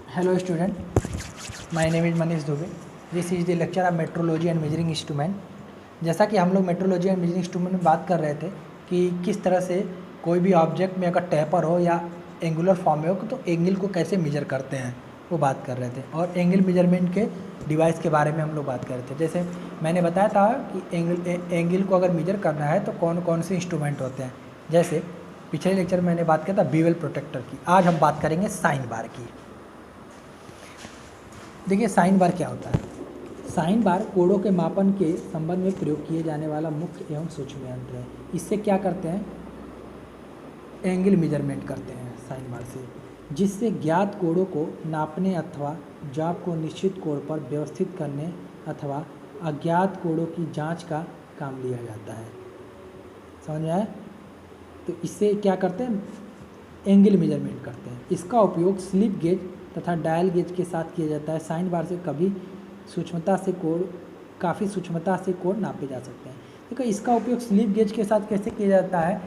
Hello student, my name is Manish Dubey. This is the lecture of metrology and measuring instrument. जैसा कि हम लोग metrology and measuring instrument में बात कर रहे थे कि किस तरह से कोई भी ऑब्जेक्ट में अगर टेपर हो या एंगुलर फॉर्म में हो तो एंगल को कैसे मेजर करते हैं वो बात कर रहे थे। और एंगल मेजरमेंट के डिवाइस के बारे में हम लोग बात कर रहे थे। जैसे मैंने बताया था कि एंगल को अगर मेजर करना है तो कौन कौन से इंस्ट्रूमेंट होते हैं। जैसे पिछले लेक्चर में मैंने बात किया था बीवेल प्रोटेक्टर की, आज हम बात करेंगे साइन बार की। देखिए साइन बार क्या होता है। साइन बार कोणों के मापन के संबंध में प्रयोग किए जाने वाला मुख्य एवं सूक्ष्म यंत्र है। इससे क्या करते हैं, एंगल मेजरमेंट करते हैं साइन बार से, जिससे ज्ञात कोणों को नापने अथवा जाप को निश्चित कोण पर व्यवस्थित करने अथवा अज्ञात कोणों की जांच का काम लिया जाता है। समझ में आया? तो इससे क्या करते हैं, एंगल मेजरमेंट करते हैं। इसका उपयोग स्लिप गेज तथा डायल गेज के साथ किया जाता है। साइन बार से काफ़ी सूक्ष्मता से कोण नापे जा सकते हैं। देखो इसका उपयोग स्लिप गेज के साथ कैसे किया जाता है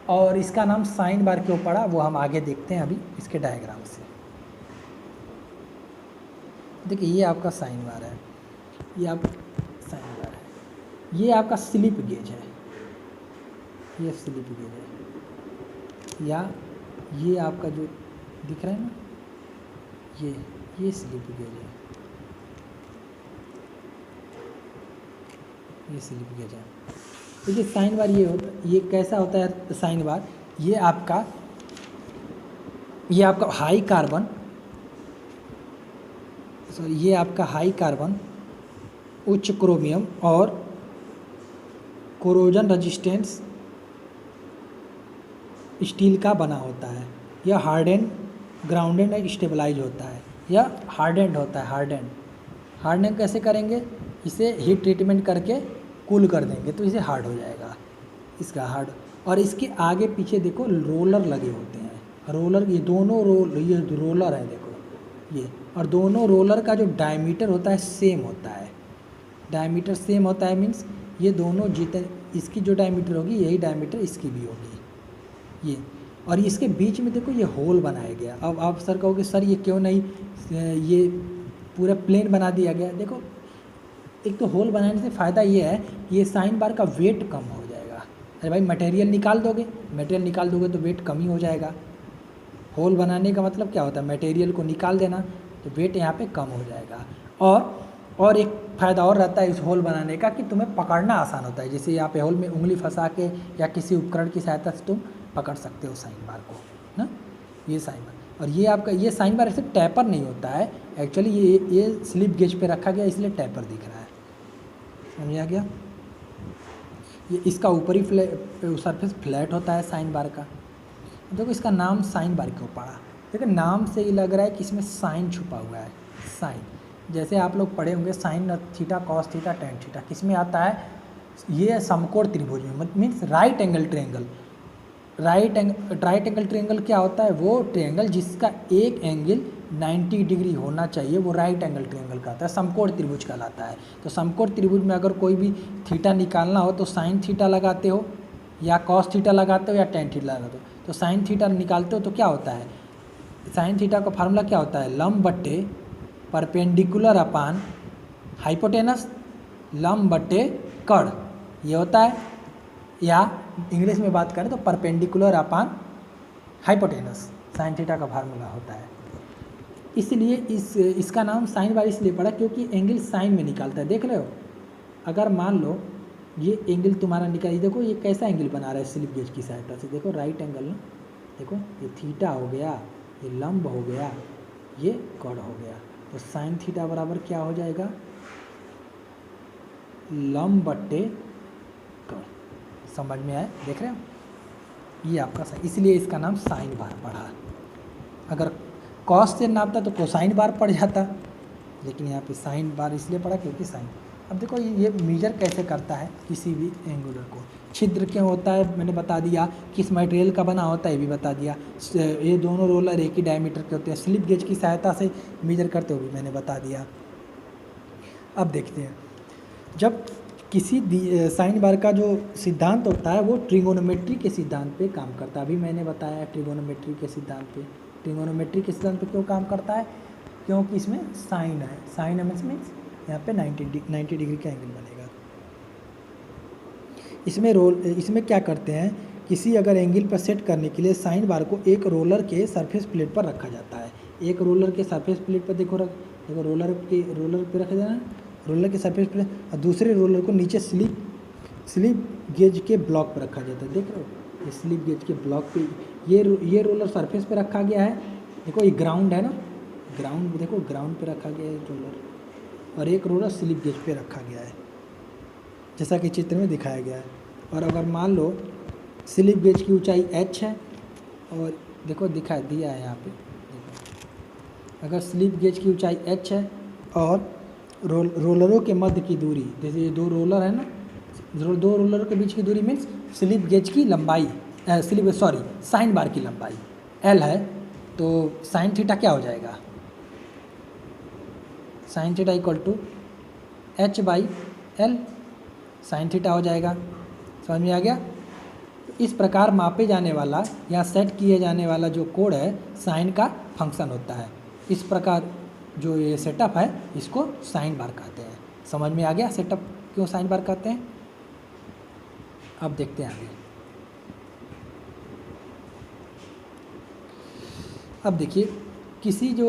और इसका नाम साइन बार क्यों पड़ा वो हम आगे देखते हैं अभी इसके डायग्राम से। देखिए ये आपका साइन बार है, ये आप साइन बार है, ये आपका स्लिप गेज है, ये स्लिप गेज है, या ये आपका जो दिख रहा है ना ये स्लिप गेज है, ये स्लिप गेज है। देखिए साइन बार ये कैसा होता है साइन बार, ये आपका हाई कार्बन उच्च क्रोमियम और कोरोजन रेजिस्टेंस स्टील का बना होता है। यह हार्डेंड, ग्राउंडेड एंड स्टेबलाइज होता है, या हार्डेंड होता है। हार्डेंड कैसे करेंगे, इसे हीट ट्रीटमेंट करके कूल कर देंगे तो इसे हार्ड हो जाएगा, इसका हार्ड। और इसके आगे पीछे देखो रोलर लगे होते हैं, रोलर, ये दोनों ये रोलर है देखो ये, और दोनों रोलर का जो डायमीटर होता है सेम होता है। डायमीटर सेम होता है मीन्स ये दोनों जितने, इसकी जो डायमीटर होगी यही डायमीटर इसकी भी होगी ये। और इसके बीच में देखो ये होल बनाया गया। अब आप सर कहोगे सर ये क्यों नहीं ये पूरा प्लेन बना दिया गया। देखो एक तो होल बनाने से फ़ायदा ये है, ये साइन बार का वेट कम हो जाएगा। अरे भाई मटेरियल निकाल दोगे तो वेट कम ही हो जाएगा। होल बनाने का मतलब क्या होता है, मटेरियल को निकाल देना, तो वेट यहाँ पे कम हो जाएगा। और एक फ़ायदा और रहता है इस होल बनाने का कि तुम्हें पकड़ना आसान होता है। जैसे यहाँ पे होल में उंगली फंसा के या किसी उपकरण की सहायता से तुम पकड़ सकते हो साइन बार को ना, ये साइन बार। और ये आपका ये साइन बार ऐसे टैपर नहीं होता है एक्चुअली, ये स्लिप गेज पे रखा गया इसलिए टैपर दिख रहा है। समझ आ गया? ये इसका ऊपरी सरफेस फ्लैट होता है साइन बार का। देखो इसका नाम साइन बार क्यों पड़ा, देखो नाम से ही लग रहा है कि इसमें साइन छुपा हुआ है। साइन जैसे आप लोग पढ़े होंगे sine theta cos theta tan theta किस में आता है, ये समकोण त्रिभुज में, means right angle triangle. Right angle triangle क्या होता है, वो ट्रायंगल जिसका एक एंगल 90 डिग्री होना चाहिए वो राइट एंगल ट्रायंगल कहलाता है, समकोण त्रिभुज कहलाता है। तो समकोण त्रिभुज में अगर कोई भी थीटा निकालना हो तो साइन थीटा लगाते हो या कॉस थीटा लगाते हो या टेन थीटा लगाते हो। तो साइन थीटा निकालते हो तो क्या होता है, साइन थीटा का फार्मूला क्या होता है, लंब बट्टे परपेंडिकुलर अपान हाइपोटेनस, लंब बट्टे कर्ण, ये होता है। या इंग्लिश में बात करें तो परपेंडिकुलर अपान हाइपोटेनस साइन थीटा का फार्मूला होता है। इसलिए इसका नाम साइन बार इसलिए पड़ा क्योंकि एंगल साइन में निकालता है। देख रहे हो, अगर मान लो ये एंगल तुम्हारा निकालिए, देखो ये कैसा एंगल बना रहा है स्लिप गेज की सहायता से, देखो राइट एंगल ना, देखो ये थीटा हो गया, ये लंब हो गया, ये कर्ण हो गया। तो साइन थीटा बराबर क्या हो जाएगा, लंब बट्टे कर्ण। समझ में आए? देख रहे हो, ये आपका इसलिए इसका नाम साइन बार पड़ा। अगर कॉस से नापता तो कोसाइन बार पड़ जाता, लेकिन यहाँ पे साइन बार इसलिए पड़ा क्योंकि साइन। अब देखो ये मेजर कैसे करता है किसी भी एंगुलर को, छिद्र क्यों होता है मैंने बता दिया, किस मटेरियल का बना होता है ये भी बता दिया, ये दोनों रोलर एक ही डायमीटर के होते हैं, स्लिप गेज की सहायता से मेजर करते हो भी मैंने बता दिया। अब देखते हैं, जब किसी साइन बार का जो सिद्धांत होता है वो ट्रिगोनोमेट्री के सिद्धांत पे काम करता है। अभी मैंने बताया ट्रिगोनोमेट्री के सिद्धांत पे। ट्रिगोनोमेट्री के सिद्धांत पे क्यों काम करता है, क्योंकि इसमें साइन है, साइन मीन्स यहाँ पे 90 डिग्री का एंगल बनेगा। इसमें क्या करते हैं, किसी अगर एंगल पर सेट करने के लिए साइन बार को एक रोलर के सरफेस प्लेट पर रखा जाता है। एक रोलर के सरफेस प्लेट पर देखो रोलर पे रखा जाना है, रोलर के सरफेस प्लेट, और दूसरे रोलर को नीचे स्लिप गेज के ब्लॉक पर रखा जाता है। देख रहे हो, ये स्लिप गेज के ब्लॉक पे ये रोलर सरफेस पे रखा गया है। देखो ये ग्राउंड है ना, ग्राउंड देखो, ग्राउंड पे रखा गया है रोलर, और एक रोलर स्लिप गेज पे रखा गया है जैसा कि चित्र में दिखाया गया है। और अगर मान लो स्लिप गेज की ऊंचाई h है, और देखो दिया है यहाँ पे, देखो अगर स्लिप गेज की ऊंचाई h है और रोलरों के मध्य की दूरी, जैसे ये दो रोलर है ना, दो रोलरों के बीच की दूरी मीन्स स्लिप गेज की लंबाई, साइन बार की लंबाई l है, तो साइन थीटा क्या हो जाएगा, sine theta equal to h/l sine theta हो जाएगा। समझ में आ गया। इस प्रकार मापे जाने वाला या सेट किए जाने वाला जो कोण है साइन का फंक्शन होता है। इस प्रकार जो ये सेटअप है इसको साइन बार कहते हैं। समझ में आ गया सेटअप क्यों साइन बार कहते हैं। अब देखते हैं आगे। अब देखिए,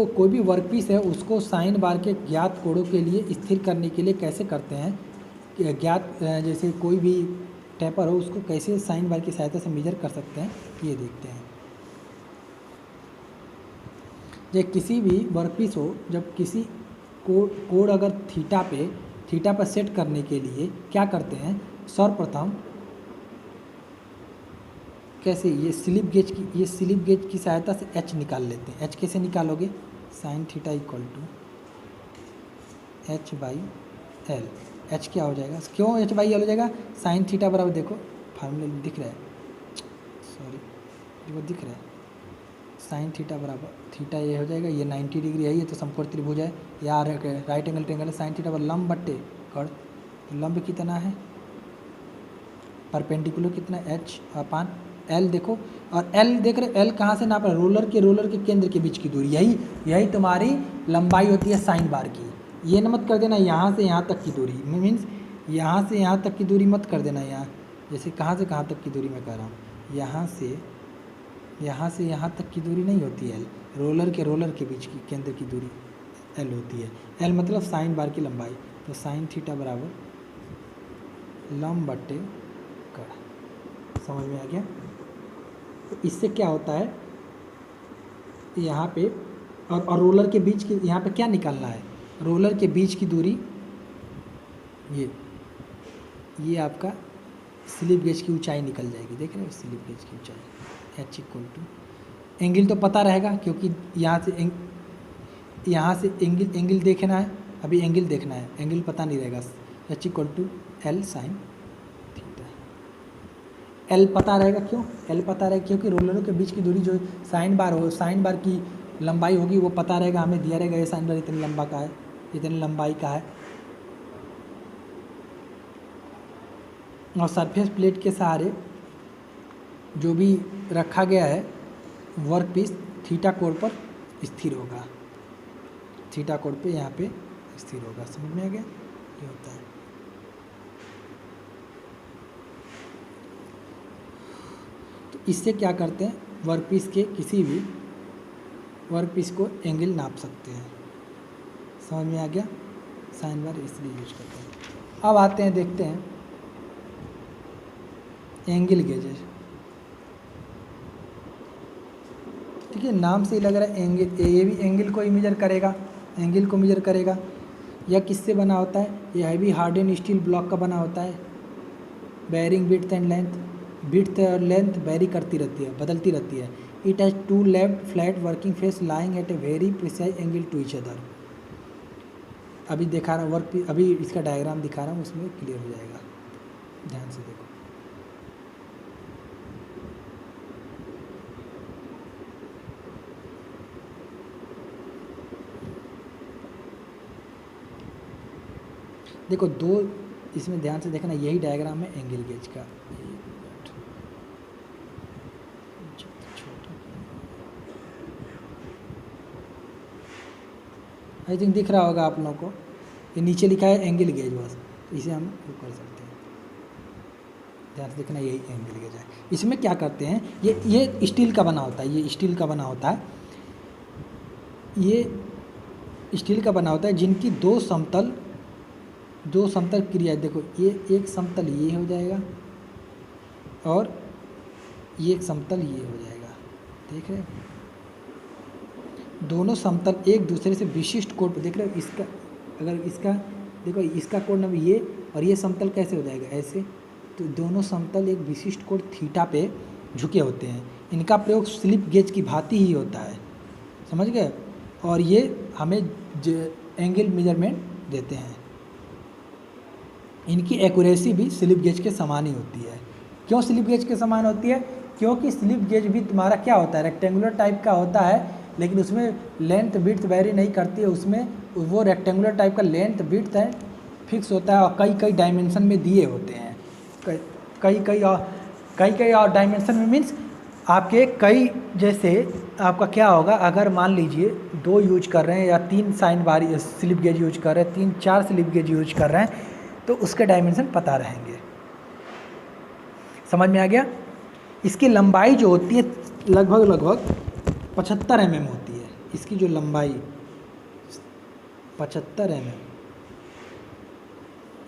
कोई भी वर्कपीस है उसको साइन बार के ज्ञात कोणों के लिए स्थिर करने के लिए कैसे करते हैं, जैसे कोई भी टेपर हो उसको कैसे साइन बार की सहायता से मेजर कर सकते हैं, ये देखते हैं। जब किसी भी वर्कपीस हो, जब किसी कोण अगर थीटा पर सेट करने के लिए क्या करते हैं, सर्वप्रथम कैसे ये स्लिप गेज की सहायता से h निकाल लेते हैं। h कैसे निकालोगे, sine theta equal to h/l। h क्या हो जाएगा, क्यों h/l हो जाएगा, साइन थीटा बराबर, देखो फार्मूला दिख रहा है, वो दिख रहा है, साइन थीटा बराबर थीटा ये हो जाएगा, ये 90 डिग्री है, ये तो समकोण त्रिभुज है, यहाँ राइट एंगल ट्रायंगल है, साइन थीटा बराबर लंब बट्टे कर्ण, तो लंब कितना है, परपेंडिकुलर कितना h/l देखो, और l देख रहे, l कहाँ से नाप रहे, रोलर के केंद्र के बीच की दूरी, यही तुम्हारी लंबाई होती है साइन बार की। ये न मत कर देना यहाँ से यहाँ तक की दूरी, मीन्स यहाँ से यहाँ तक की दूरी मत कर देना, यहाँ जैसे कहाँ से कहाँ तक की दूरी मैं कह रहा हूँ, यहाँ से यहाँ तक की दूरी नहीं होती है l, रोलर के बीच की केंद्र की दूरी l होती है। l मतलब साइन बार की लंबाई, तो साइन थीटा बराबर लंब बट्टे कर्ण। समझ में आ गया। तो इससे क्या होता है, यहाँ पे और रोलर के बीच की, यहाँ पे क्या निकालना है, रोलर के बीच की दूरी, ये आपका स्लिप गेज की ऊंचाई निकल जाएगी। देख रहे हो, स्लिप गेज की ऊंचाई h इक्वल टू, एंगल तो पता रहेगा क्योंकि यहाँ से एंगल देखना है, अभी एंगल देखना है, एंगल पता नहीं रहेगा, h equal to l sine theta. l पता रहेगा, क्यों l पता रहेगा, क्योंकि रोलरों के बीच की दूरी जो साइन बार की लंबाई होगी वो पता रहेगा, हमें दिया रहेगा ये साइन बार इतनी लंबाई का है। और सरफेस प्लेट के सहारे जो भी रखा गया है वर्कपीस थीटा कोण पर स्थिर होगा, थीटा कोण पे यहाँ पे स्थिर होगा। समझ में आ गया, ये होता है। तो इससे क्या करते हैं, वर्कपीस के किसी भी वर्कपीस को एंगल नाप सकते हैं। समझ में आ गया, साइन बार इसलिए यूज करते हैं। अब आते हैं, देखते हैं एंगल गेजेस। ठीक है, नाम से ही लग रहा है एंगल, ये भी एंगल को ही मेजर करेगा, एंगल को मेजर करेगा। यह किससे बना होता है, यह भी हार्डन स्टील ब्लॉक का बना होता है। Bearing width and length, width और लेंथ वेरी करती रहती है, बदलती रहती है। It has two left flat working face lying at a very precise angle to each other. अभी दिखा रहा हूँ अभी इसका डायग्राम दिखा रहा हूँ, उसमें क्लियर हो जाएगा, ध्यान से देखो। देखो दो, इसमें ध्यान से देखना, यही डायग्राम है एंगल गेज का। आई थिंक दिख रहा होगा आप लोगों को, ये नीचे लिखा है एंगल गेज बस, तो इसे हम वो कर सकते हैं। ध्यान से देखना, यही एंगल गेज है। इसमें क्या करते हैं, ये स्टील का बना होता है, ये स्टील का बना होता है, ये स्टील का बना होता है, जिनकी दो समतल क्रिया, देखो ये एक समतल ये हो जाएगा और ये एक समतल ये हो जाएगा, देख रहे हो, दोनों समतल एक दूसरे से विशिष्ट कोण पे, देख रहे हो, इसका अगर इसका देखो, इसका कोण अब ये और ये समतल कैसे हो जाएगा, ऐसे, तो दोनों समतल एक विशिष्ट कोण थीटा पे झुके होते हैं। इनका प्रयोग स्लिप गेज की भांति ही होता है, समझ गए, और ये हमें एंगल मेजरमेंट देते हैं। इनकी एक्यूरेसी भी स्लिप गेज के समान ही होती है। क्यों स्लिप गेज के समान होती है, क्योंकि स्लिप गेज भी तुम्हारा क्या होता है, रेक्टेंगुलर टाइप का होता है, लेकिन उसमें लेंथ विड्थ वेरी नहीं करती है, उसमें वो रेक्टेंगुलर टाइप का लेंथ विड्थ है फिक्स होता है और कई डायमेंशन में दिए होते हैं, कई और डायमेंशन में मीन्स आपके कई, जैसे आपका क्या होगा, अगर मान लीजिए 2 यूज कर रहे हैं या 3 साइन बारी स्लिप गेज यूज कर रहे हैं, 3-4 स्लिप गेज यूज कर रहे हैं, तो उसके डायमेंशन पता रहेंगे। समझ में आ गया। इसकी लंबाई जो होती है लगभग 75 mm होती है, इसकी जो लंबाई 75 mm,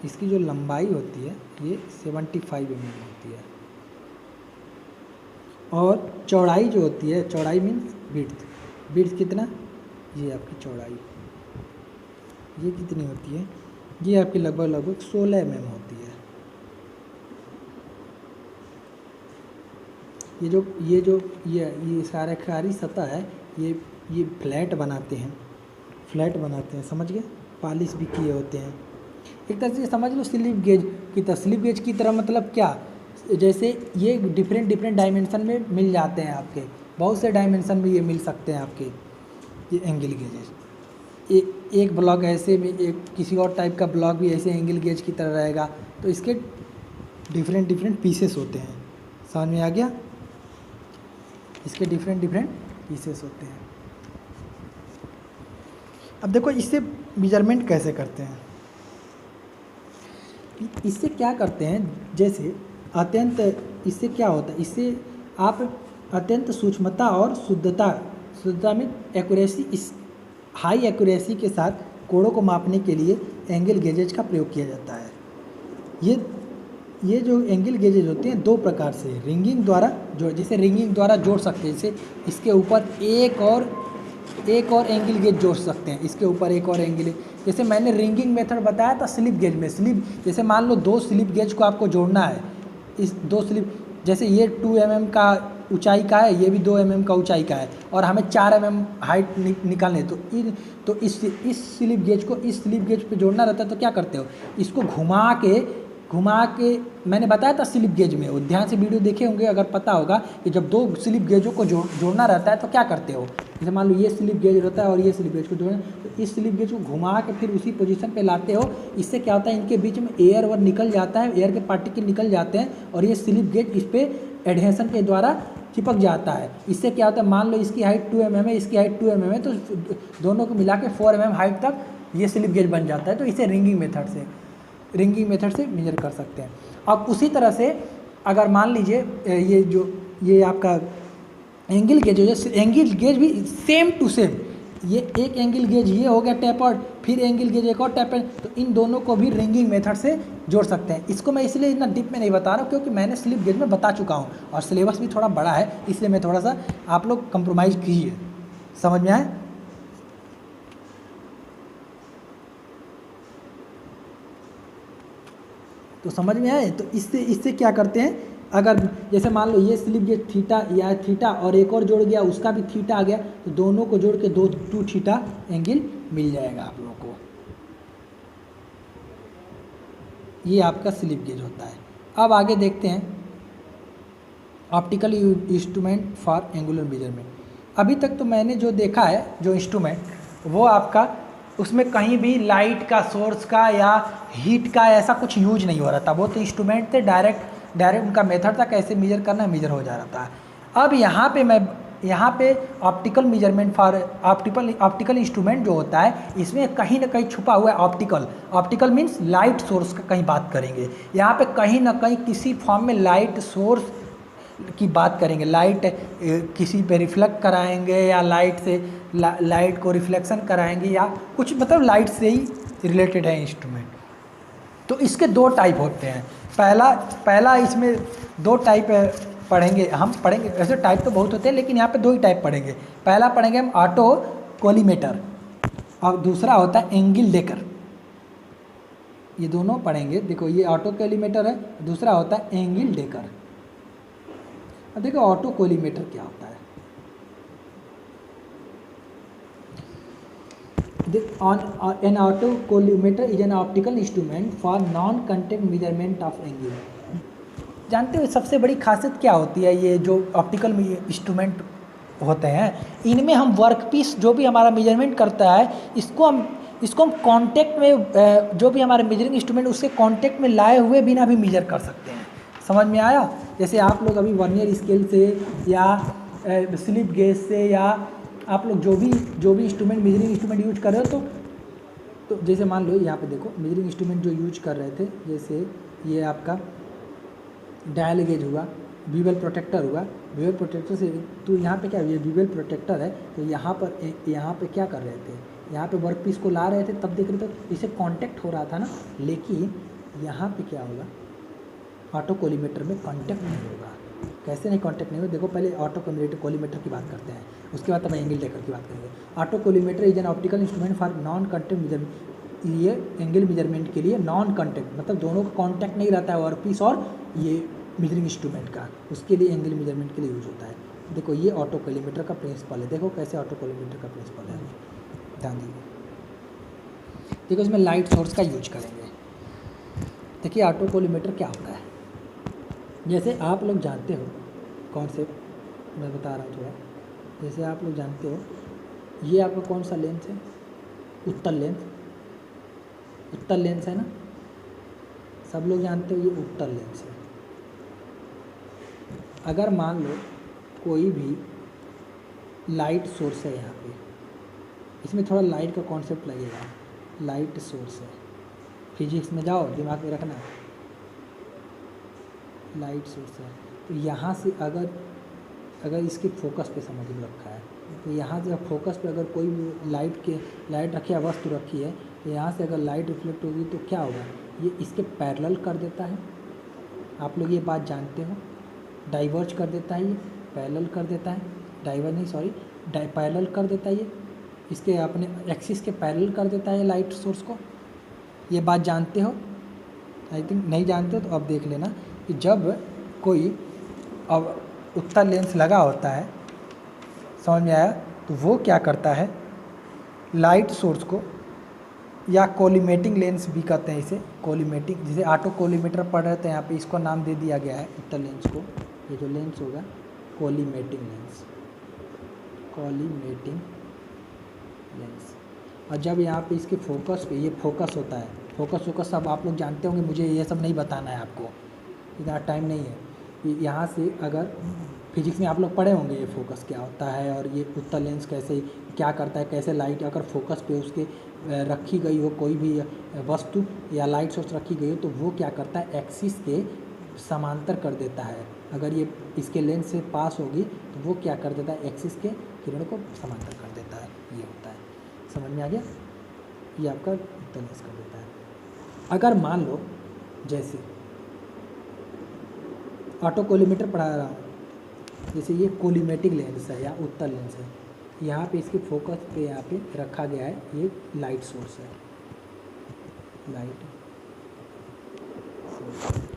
इसकी जो लंबाई होती है ये 75 mm होती है, और चौड़ाई जो होती है, चौड़ाई मीन्स विड्थ कितना, ये आपकी चौड़ाई ये कितनी होती है, ये आपकी लगभग 16 mm होती है। ये सारी सतह है, ये फ्लैट बनाते हैं, समझ गए, पॉलिश भी किए होते हैं। एक तरह से समझ लो स्लिप गेज की तरह, स्लिप गेज की तरह मतलब क्या, जैसे ये डिफरेंट डायमेंशन में मिल जाते हैं आपके, बहुत से डायमेंशन में ये मिल सकते हैं आपके, ये एंगल गेजेस। एक ब्लॉक ऐसे में, एक किसी और टाइप का ब्लॉक भी ऐसे एंगल गेज की तरह रहेगा, तो इसके डिफरेंट पीसेस होते हैं। समझ में आ गया, इसके डिफरेंट पीसेस होते हैं। अब देखो इससे मेजरमेंट कैसे करते हैं, इससे क्या करते हैं, जैसे इससे क्या होता है, इससे आप अत्यंत सूक्ष्मता और शुद्धता में एक्यूरेसी, इस हाई एक्यूरेसी के साथ कोणों को मापने के लिए एंगल गेजेज का प्रयोग किया जाता है। ये जो एंगल गेजेज होते हैं 2 प्रकार से, रिंगिंग द्वारा जोड़ सकते हैं, जैसे इसके ऊपर एक और एंगल गेज जोड़ सकते हैं, इसके ऊपर एक और एंगल, जैसे मैंने रिंगिंग मेथड बताया था स्लिप गेज में। जैसे मान लो 2 स्लिप गेज को आपको जोड़ना है, इस 2 स्लिप, जैसे ये 2 mm का ऊंचाई का है, ये भी 2 mm का ऊंचाई का है, और हमें 4 mm हाइट निकालने, तो इस स्लिप गेज को इस स्लिप गेज पे जोड़ना रहता है, तो क्या करते हो, इसको घुमा के मैंने बताया था स्लिप गेज में, वो ध्यान से वीडियो देखे होंगे, अगर पता होगा कि जब 2 स्लिप गेजों को जोड़ना रहता है तो क्या करते हो, जैसे मान लो ये स्लिप गेज रहता है और ये स्लिप गेज को जोड़ना, तो इस स्लिप गेज को घुमा के फिर उसी पोजीशन पे लाते हो। इससे क्या होता है, इनके बीच में एयर निकल जाता है, एयर के पार्टिकल निकल जाते हैं और ये स्लिप गेज इस पर एडहेशन के द्वारा चिपक जाता है। इससे क्या होता है, मान लो इसकी हाइट 2 mm है, इसकी हाइट 2 mm है, तो दोनों को मिला के 4 mm हाइट तक ये स्लिप गेज बन जाता है। तो इसे रिंगिंग मेथड से मेजर कर सकते हैं। अब उसी तरह से अगर मान लीजिए ये आपका एंगल गेज है, एंगल गेज भी सेम टू सेम, ये एक एंगल गेज ये हो गया टेपर्ड, फिर एंगल गेज एक और टेपर्ड, तो इन दोनों को भी रिंगिंग मेथड से जोड़ सकते हैं। इसको मैं इसलिए इतना डीप में नहीं बता रहा हूँ क्योंकि मैंने स्लिप गेज में बता चुका हूँ और सिलेबस भी थोड़ा बड़ा है, इसलिए मैं थोड़ा सा, आप लोग कंप्रोमाइज़ कीजिए। समझ में आए? तो समझ में आए? तो इससे क्या करते हैं, अगर जैसे मान लो ये स्लिप गेज थीटा और एक और जोड़ गया, उसका भी थीटा आ गया, तो दोनों को जोड़ के 2 थीटा एंगल मिल जाएगा आप लोगों को। ये आपका स्लिप गेज होता है। अब आगे देखते हैं optical instrument for angular measurement. अभी तक तो मैंने जो देखा है, जो इंस्ट्रूमेंट, वो आपका उसमें कहीं भी लाइट का, सोर्स का या हीट का ऐसा कुछ यूज नहीं हो रहा था। वो तो इंस्ट्रूमेंट थे, डायरेक्ट उनका मेथड था, कैसे मेजर करना है, मेजर हो जा रहा था। अब यहाँ पे मैं यहाँ पे optical measurement for optical instrument जो होता है इसमें कहीं ना कहीं छुपा हुआ है ऑप्टिकल मीन्स लाइट सोर्स का कहीं बात करेंगे। यहाँ पे कहीं ना कहीं किसी फॉर्म में लाइट सोर्स की बात करेंगे, लाइट किसी पे रिफ्लेक्ट कराएंगे या लाइट को रिफ्लेक्शन कराएंगे या कुछ, मतलब लाइट से ही रिलेटेड है इंस्ट्रूमेंट। तो इसके दो टाइप होते हैं। पहला इसमें दो टाइप पढ़ेंगे, वैसे टाइप तो बहुत होते हैं लेकिन यहाँ पे दो ही टाइप पढ़ेंगे। पहला पढ़ेंगे हम ऑटो कोलीमेटर और दूसरा होता है एंगल डेकर। ये दोनों पढ़ेंगे। देखो ये ऑटो कोलीमेटर है, दूसरा होता है एंगल डेकर। अब देखो ऑटो कोलीमेटर क्या होता है। An auto collimator is an optical instrument for non-contact measurement of angle। जानते हो सबसे बड़ी खासियत क्या होती है? ये जो ऑप्टिकल इंस्ट्रूमेंट होते हैं इनमें हम वर्कपीस जो भी हमारा मेजरमेंट करता है इसको हम कांटेक्ट में, जो भी हमारे मेजरिंग इंस्ट्रूमेंट उसके कांटेक्ट में लाए हुए बिना भी मेजर कर सकते हैं। समझ में आया? जैसे आप लोग अभी वर्नियर स्केल से या स्लिप गेज से या आप लोग जो भी इंस्ट्रूमेंट मेजरिंग इंस्ट्रूमेंट यूज कर रहे हो तो जैसे मान लो यहाँ पे देखो मेजरिंग इंस्ट्रूमेंट जो यूज कर रहे थे, जैसे ये आपका डायल गेज हुआ, बीवल प्रोटेक्टर हुआ। बीवल प्रोटेक्टर से तो यहाँ पे क्या, ये बीवल प्रोटेक्टर है तो यहाँ पे क्या कर रहे थे, यहाँ पे वर्क पीस को ला रहे थे तब देख रहे थे इसे कांटेक्ट हो रहा था ना। लेकिन यहाँ पे क्या होगा, ऑटो कोलीमेटर में कांटेक्ट नहीं होगा। कैसे नहीं कांटेक्ट नहीं होगा? देखो पहले ऑटो कोलीमेटर की बात करते हैं, उसके बाद तब एंगल डेकर की बात करेंगे। Auto collimator is an optical instrument for non contact measurement. ये एंगल मेजरमेंट के लिए नॉन कॉन्टैक्ट, मतलब दोनों का कॉन्टैक्ट नहीं रहता है वर्कपीस और ये मेजरिंग इंस्ट्रूमेंट का, उसके लिए एंगल मेजरमेंट के लिए यूज होता है। देखो ये ऑटो कोलीमेटर का प्रिंसिपल है। देखो कैसे ऑटो कोलीमेटर का प्रिंसिपल है, ध्यान दीजिए। देखो इसमें लाइट सोर्स का यूज करेंगे। देखिए ऑटो कोलीमेटर क्या होता है, जैसे आप लोग जानते हो कॉन्सेप्ट मैं बता रहा हूँ थोड़ा। जैसे आप लोग जानते हो ये आपका कौन सा लेंस है, उत्तल लेंस है ना, सब लोग जानते हो ये उत्तल लेंस है। अगर मान लो कोई भी लाइट सोर्स है यहाँ पे, इसमें थोड़ा लाइट का कॉन्सेप्ट लगेगा, लाइट सोर्स है, फिजिक्स में जाओ दिमाग में रखना, लाइट सोर्स है। तो यहाँ से अगर इसके फोकस पे समझ में रखा है तो यहाँ से फोकस पे अगर कोई भी लाइट रखी है, वस्तु रखी है, तो यहाँ से अगर लाइट रिफ्लेक्ट होगी तो क्या होगा, ये इसके पैरेलल कर देता है। आप लोग ये बात जानते हो, डाइवर्ज कर देता है, ये पैरेलल कर देता है, पैरेलल कर देता है, ये इसके अपने एक्सिस के पैरेलल कर देता है लाइट सोर्स को। ये बात जानते हो? आई थिंक नहीं जानते हो तो अब देख लेना कि जब कोई अब उत्तल लेंस लगा होता है, समझ में आया, तो वो क्या करता है लाइट सोर्स को, या कोलिमेटिंग लेंस भी कहते हैं इसे, कोलिमेटिंग, जिसे ऑटो कोलीमेटर पढ़ रहे थे यहाँ पे इसको नाम दे दिया गया है उत्तल लेंस को। ये जो लेंस होगा कोलिमेटिंग लेंस। और जब यहाँ पे इसके फोकस पे, ये फोकस होता है, फोकस सब आप लोग जानते होंगे, मुझे ये सब नहीं बताना है आपको, इतना टाइम नहीं है। यहाँ से अगर फिजिक्स में आप लोग पढ़े होंगे ये फोकस क्या होता है और ये उत्तल लेंस कैसे क्या करता है, कैसे लाइट अगर फोकस पे उसके रखी गई हो कोई भी वस्तु या लाइट सोर्स रखी गई हो तो वो क्या करता है एक्सिस के समांतर कर देता है। अगर ये इसके लेंस से पास होगी तो वो क्या कर देता है एक्सिस के किरण को समांतर कर देता है। ये होता है, समझ में आ गया? ये आपका उत्तल लेंस कर देता है। अगर मान लो जैसे ऑटो कोलीमेटर पढ़ा रहा हूँ, जैसे ये कोलीमेटिक लेंस है या उत्तल लेंस है, यहाँ पे इसके फोकस पे यहाँ पे रखा गया है ये लाइट सोर्स है, लाइट सोर्स।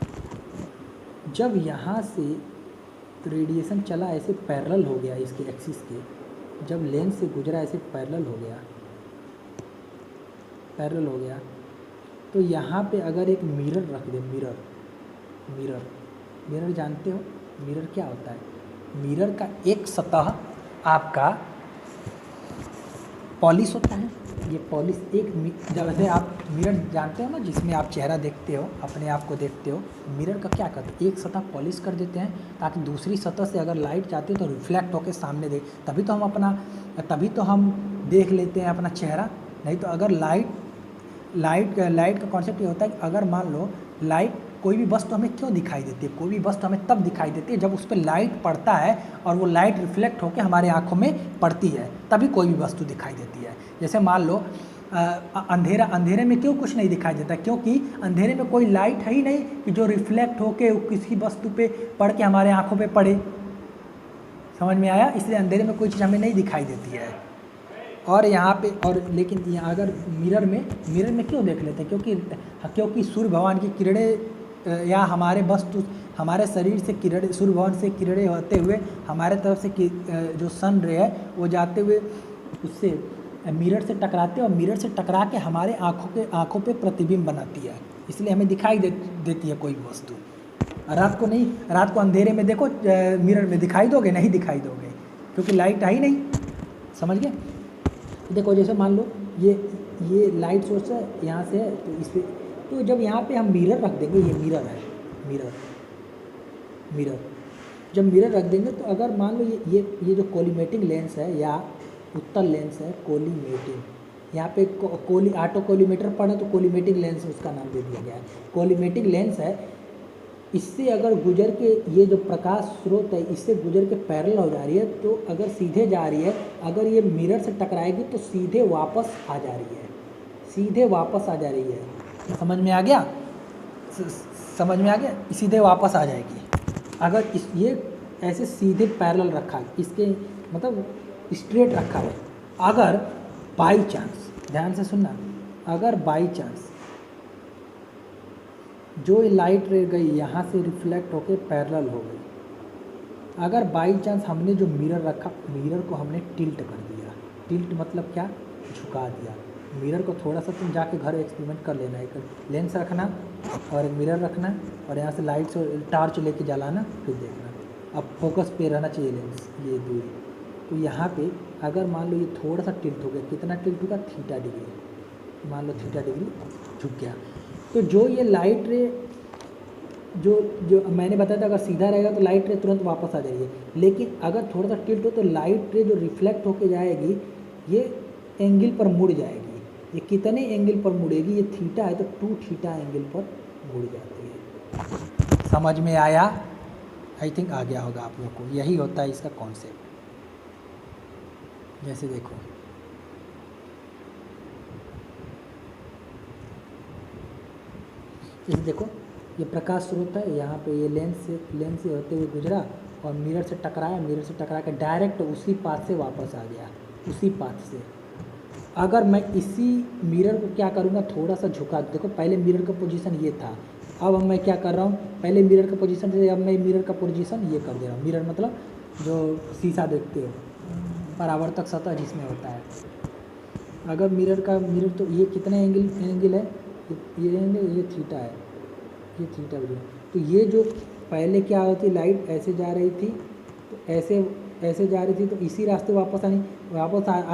जब यहाँ से रेडिएशन चला ऐसे पैरेलल हो गया इसके एक्सिस के, जब लेंस से गुजरा ऐसे पैरेलल हो गया तो यहाँ पे अगर एक मिरर रख दे, मिरर जानते हो मिरर क्या होता है? मिरर का एक सतह आपका पॉलिश होता है, ये पॉलिश जैसे आप मिरर जानते हो ना, जिसमें आप चेहरा देखते हो, अपने आप को देखते हो, मिरर का क्या करते हैं, एक सतह पॉलिश कर देते हैं ताकि दूसरी सतह से अगर लाइट जाती है तो रिफ्लेक्ट होकर सामने दे, तभी तो हम देख लेते हैं अपना चेहरा। नहीं तो अगर लाइट का कॉन्सेप्ट ये होता है कि अगर मान लो लाइट, कोई भी वस्तु हमें क्यों दिखाई देती है, कोई भी वस्तु हमें तब दिखाई देती है जब उस पर लाइट पड़ता है और वो लाइट रिफ्लेक्ट होकर हमारे आँखों में पड़ती है, तभी कोई भी वस्तु दिखाई देती है। जैसे मान लो अंधेरे में क्यों कुछ नहीं दिखाई देता, क्योंकि अंधेरे में कोई लाइट है ही नहीं कि जो रिफ्लेक्ट होकर किसी वस्तु पे पड़ के हमारे आँखों पे पड़े। समझ में आया? इसलिए अंधेरे में कोई चीज़ हमें नहीं दिखाई देती है। और यहाँ पे लेकिन यहाँ अगर मिरर में क्यों देख लेते हैं, क्योंकि सूर्य भगवान की किरणें या हमारे शरीर से किरणें, सूर्य भगवान से किरणें होते हुए हमारे तरफ से जो सन रे है वो जाते हुए उससे मिरर से टकराते हैं और मिरर से टकरा के हमारे आँखों पे प्रतिबिंब बनाती है, इसलिए हमें दिखाई देती है कोई वस्तु। रात को अंधेरे में देखो, मिरर में दिखाई दोगे? नहीं दिखाई दोगे, क्योंकि लाइट आई नहीं। समझ गए? देखो जैसे मान लो ये लाइट सोर्स है, यहाँ से है, तो इस पर, तो जब यहाँ पे हम मिरर रख देंगे, ये मिरर है, मिरर जब मिरर रख देंगे तो अगर मान लो ये जो कोलिमेटिंग लेंस है या उत्तल लेंस है, कोलिमेटिंग, यहाँ पे ऑटो कोलिमेटर पढ़े तो कोलिमेटिंग लेंस उसका नाम दे दिया गया है। कोलिमेटिंग लेंस है, इससे अगर गुजर के ये जो प्रकाश स्रोत है इससे गुजर के पैरेलल हो जा रही है, तो अगर सीधे जा रही है, अगर ये मिरर से टकराएगी तो सीधे वापस आ जा रही है। समझ में आ गया? सीधे वापस आ जाएगी। अगर ये ऐसे सीधे पैरेलल रखा है, इसके मतलब स्ट्रेट रखा है, अगर बाई चांस, ध्यान से सुनना, अगर बाई चांस जो लाइट रे गई यहाँ से रिफ्लेक्ट होके पैरेलल हो गई, अगर बाई चांस हमने जो मिरर रखा, मिरर को हमने टिल्ट कर दिया, टिल्ट मतलब क्या, झुका दिया। मिरर को थोड़ा सा तुम जाके घर एक्सपेरिमेंट कर लेना, एक लेंस रखना और एक मिरर रखना और यहाँ से लाइट से टार्च लेके जलाना, फिर देखना। अब फोकस पे रहना चाहिए लेंस, ये दूरी। तो यहाँ पे अगर मान लो ये थोड़ा सा टिल्ट हो गया, कितना टिल्ट होगा, थीटा डिग्री, मान लो थीटा डिग्री झुक गया, तो जो ये लाइट रे जो मैंने बताया था, अगर सीधा रहेगा तो लाइट रे तुरंत वापस आ जाएगी, लेकिन अगर थोड़ा सा टिल्ट हो तो लाइट रे जो रिफ्लेक्ट होके जाएगी ये एंगल पर मुड़ जाएगी। ये कितने एंगल पर मुड़ेगी, ये थीटा है तो 2 थीटा एंगल पर मुड़ जाती है। समझ में आया? आई थिंक आ गया होगा आप लोग को। यही होता है इसका कॉन्सेप्ट। जैसे देखो, जैसे देखो ये प्रकाश स्रोत है, यहाँ पे ये लेंस से होते हुए गुजरा और मिरर से टकराया, मिरर से टकरा के डायरेक्ट उसी पाथ से वापस आ गया, उसी पाथ से। अगर मैं इसी मिरर को क्या करूँगा, थोड़ा सा झुका, देखो पहले मिरर का पोजीशन ये था, अब मैं क्या कर रहा हूँ, पहले मिरर का पोजीशन से अब मैं मिरर का पोजीशन ये कर दे रहा हूँ। मिरर मतलब जो शीशा देखते हो, परावर्तक सतह जिसमें होता है। अगर मिरर तो ये कितने एंगल है, ये एंगल, ये थीटा है, ये थीटा भी। तो ये जो पहले क्या होती, लाइट ऐसे जा रही थी तो ऐसे जा रही थी, तो इसी रास्ते वापस आ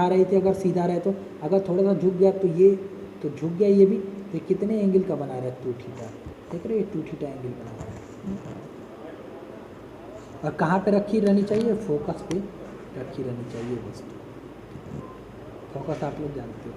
रही थी। अगर सीधा रहे तो, अगर थोड़ा सा झुक गया तो ये तो झुक गया, ये भी। तो कितने एंगल का बना रहा है, 2 थीटा, देख रहे हो, 2 थीटा एंगल बना रहा है। और कहाँ पे रखी रहनी चाहिए, फोकस पे रखी रहनी चाहिए वस्तु। फोकस आप लोग जानते हो।